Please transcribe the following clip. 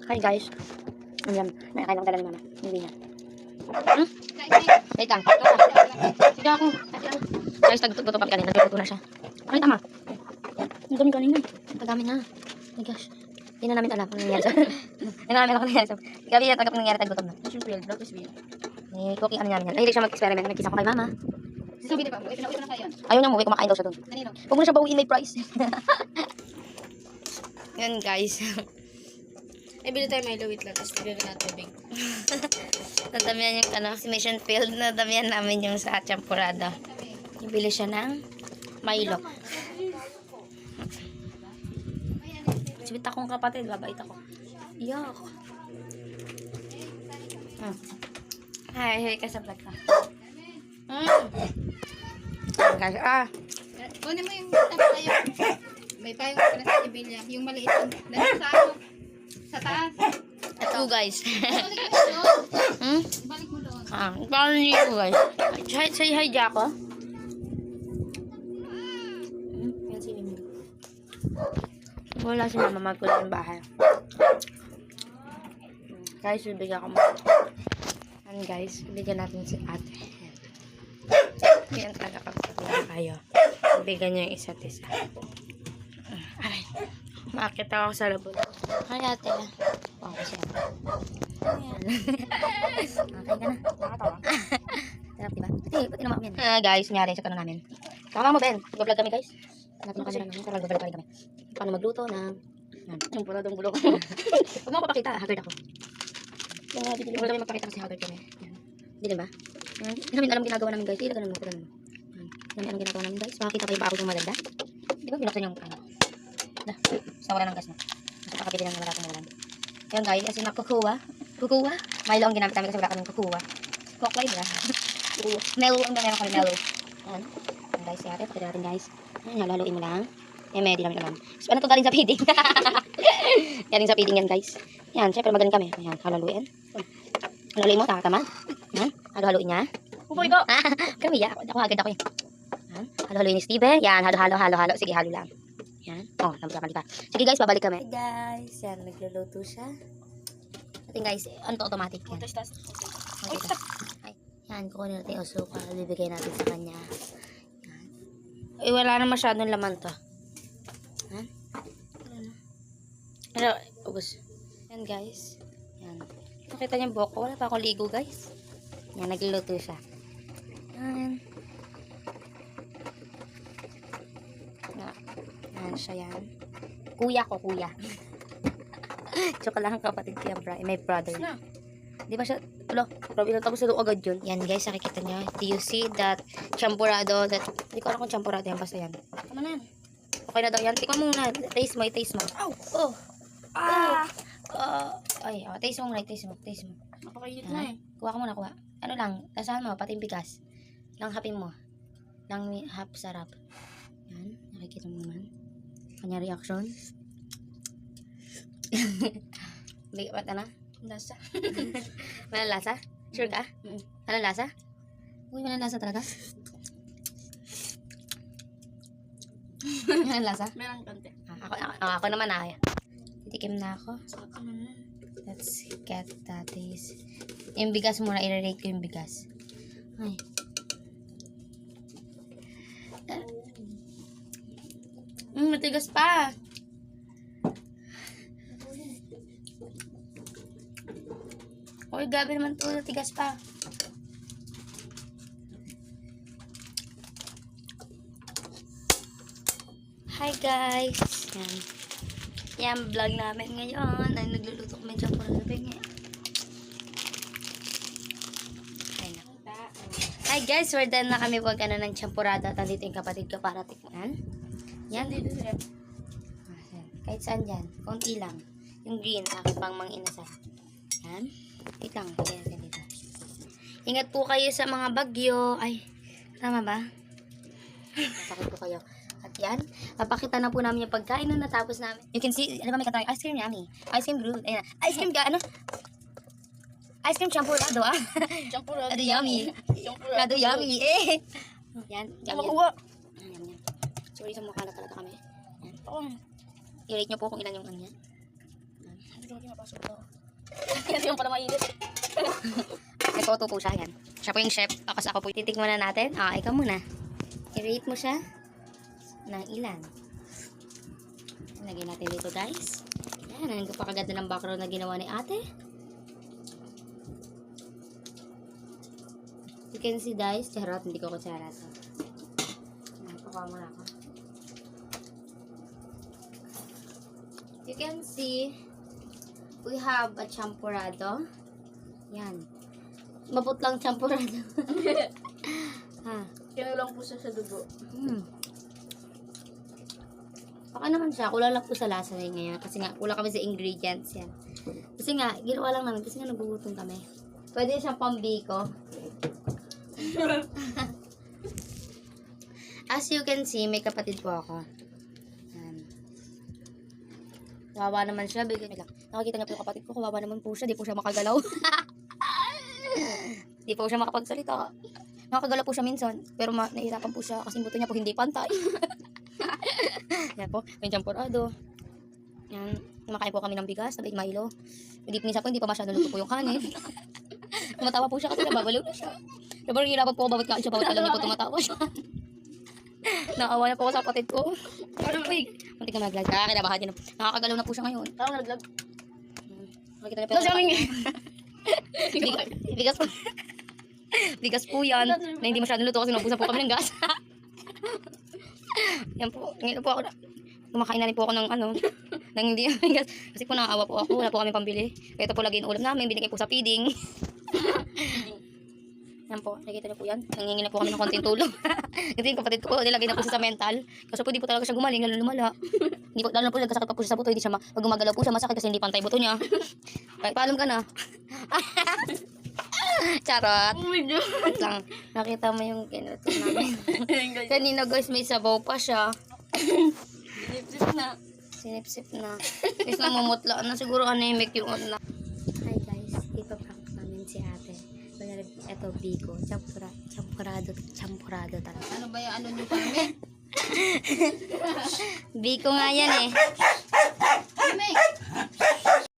Hi guys. Ayan, may kain lang dala ni mama. Hindi niya. Wait lang. Sige ako. Guys, nagtututo kami kanina. Nagtututo na siya. Ay, tama. Ang dami kanina. Ang dami na. Oh my gosh. Hindi na namin alam kung nangyari sa... Hindi na namin alam kung nangyari sa... Gabi na kung nangyari, taggutom na. Siyempre, vlog is real. Eh, cookie ano namin yan. Ay, hindi siya mag-experiment. Nagkisa ko kay mama. So, hindi ba? Uwi na kayo. Ayaw niya umuwi, kumakain daw siya doon. Kanino? Huwag mo na siya bawiin, may price. Yan guys. Ay, bili tayo Milo, wait lang. Tapos bili natin tubig. Nadamihan yung ano, si Mission Field. Nadamihan namin yung sa champurado. Ibili siya ng Milo. Sibit akong kapatid, babait ako. Yok. Hi ka sa vlog ka. Guys, Kunin mo yung tapos tayo. May payong ka na sa Sibilya. Yung maliit. Nandun sa ano? Sa taas. ito guys. Balik mo doon. Balik mo doon. Parang hindi ko guys. Say hi, Jaco. Yan si Mimi. Wala si mama, magkulit yung bahay. Guys, bibigyan ko mo. Yan guys, bibigyan natin si ate. Yan talaga kapag kayo. Bibigyan nyo yung isa't isa. Aray, makakita ako sa labon. Hi ate. Okay siya. Ayan. Okay ka na. Nakatawa. Sarap diba? Pati naman kami yan. Guys, nangyari sa tanong namin. Tama mo Ben, mag-vlog kami guys. Natin ang camera namin, parang mag-vlog kami. Paano magluto ng... Yung puradong bulok. Huwag mo papakita, haggard ako. Huwag namin magpakita kasi haggard kami. Hindi ba? Hindi namin alam ginagawa namin guys. Ilagan mo, ilagan mo. Hindi namin alam ginagawa namin guys. Makakita pa yung pako yung maganda. Di ba binuksan yung ano? Sa wala ng gas na. Sa pakabili ng malaking malam. Yan guys, kasi nakukuha. Kukuha. Milo ang ginamit namin kasi wala kaming kukuha. Coke live na. Melo ang meron kami, melo. Yan. Yan guys, yate. Pakita natin guys. Yan, halaluin mo lang. Yan, may di namin alam. So, ano ito galing sa feeding? Galing sa feeding yan guys. Yan, syempre magaling kami. Yan, halaluin. Halaluin mo, tama. Yan, halo-haluin niya. Upoy ko. Kami, ya. Ako agad ako eh. Yan, halo-haluin ni Steven. Yan, halo-halo. Sige, halo lang. Yan. Oh, nabigyan pa. Sige guys, babalik kami. Hey guys, yan, nagluluto siya. Ating guys, ano to, automatic yan. Yan, kukunin natin yung suka. Bibigay natin sa kanya. Yan. Eh, wala na masyadong laman to. Yan. Pero, ubos. Yan guys. Yan. Nakita niyo yung buhok ko. Wala pa akong ligo guys. Yan, nagluluto siya. Yan. Yan siya yan. Kuya ko, kuya. Tsaka lang kapatid kaya may brother. Di ba siya, wala, grabe na tapos na agad yun. Yan guys, nakikita nyo. Do you see that champurado? Hindi ko alam kung champurado yan, basta yan. Tama na yan. Okay na daw yan. Tikman mo muna. Taste mo, taste mo. Oh! Ay, taste mo muna, taste mo. Napakainit na eh. Kuha ka muna, kuha. Ano lang, lasahan mo, pati yung bigas. Lang hapin mo. Lang hap sarap. Yan, nakikita mo naman. Kanya reaction. Ba't ano? Lasa. Malalasa? Sure ka? Malalasa? Uy, malalasa talaga? Malalasa? Meron konti. Ako naman titikim na ako. Let's get that taste. Yung bigas muna, i-rate ko yung bigas. Ay. Matigas pa. Uy, gabi naman to, matigas pa. Hi guys. Yan. Yan, vlog namin ngayon. Ay, nagluluto kami dyan for living eh. Hi guys, we're done na kami pag ano ng champurado at andito yung kapatid ko para tikman. Yan. Kahit saan dyan. Konti lang. Yung green, aking pang mang-inasal. Yan. Wait lang. Dito. Ingat po kayo sa mga bagyo. Ay, tama ba? Sakit po kayo. At yan, papakita na po namin yung pagkain na natapos namin. You can see, ano ba may katawag? Ice cream yummy. Ice cream groove. Ayan. Ice cream ka, ano? Ice cream champurado, ah. Champurado. Yummy. Champurado yummy. Eh. Yan. Makuha. Yan. Sorry sa mukha na talaga kami. Yan. I-rate nyo po kung ilan yung ano yan. Hindi mapasok to. Yan yung pala mainit. Nagpauto po siya yan. Siya po yung chef. Kasi ako po. Titikman na natin. Ikaw muna. I-rate mo siya ng ilan. Lagyan natin dito guys. Yan. Ang kapakaganda ng background na ginawa ni ate. You can see guys. Charot. Hindi ko kutsara to. Pakuha muna ako. You can see we have a champurrado. Yan. Maputlang champurrado. Kinulang po siya sa dugo. Baka naman siya. Kulang lang po sa lasa na ngayon. Kasi nga, kulang kami sa ingredients yan. Kasi nga, ginawa lang namin. Kasi nga, nagugutom kami. Pwede siyang pambiko. As you can see, may kapatid po ako. Yan. Kawawa naman siya. Nakakita niya po yung kapatid ko. Kawawa naman po siya. Di po siya makagalaw. Di po siya makapagsalita. Nakakagalaw po siya minsan. Pero nahihirapan po siya kasi yung buto niya po hindi pantay. Yan po. May champurrado. Yan. Kumakain po kami ng bigas. Sabay Milo. Hindi minsan po hindi pa masyado luto po yung kanin. Tumatawa po siya kasi nababaliw na siya. Diba hihirapan po ako bawat kain siya. Bawat alam niya po tumatawa siya. Naawa na po ako sa kapatid ko. Parang wait. Muntik na mag-vlog. Kinabahan din. Nakakagalaw na po siya ngayon. Parang nag-vlog. Nakikita niya po. Bigas po. Bigas po yan. Na hindi masyadong luto kasi naubusan po kami ng gas. Yan po. Ngayon po ako. Kumakain na rin po ako ng ng hindi gas. Kasi po nakaawa po ako. Wala po kami pambili. Kaya ito po lagi yung ulam namin. Binigay po sa feeding. Yan po. Nakikita niyo po yan. Nangingi na po kami ng konting tulong. Kasi yung kapatid ko, nilagay na po siya sa mental. Kasi po di po talaga siya gumaling. Lalo lumala. Hindi po, lalo na po nagkasakit pa po siya sa buto. Hindi siya pag gumagalaw po siya masakit kasi hindi pantay buto niya. Kaya paalam ka na. Charot. Oh my God. Wait lang. Nakita mo yung kinuto namin. Kanina guys, may sabaw pa siya. Sinipsip na. Sinipsip na. Guys, namumutla na. Siguro anemic yung ulam. Hi guys, ipaprank namin si ate. Ito, biko. Champurrado talaga. Ano ba yung ano nyo kami? Biko nga yan eh. Kami.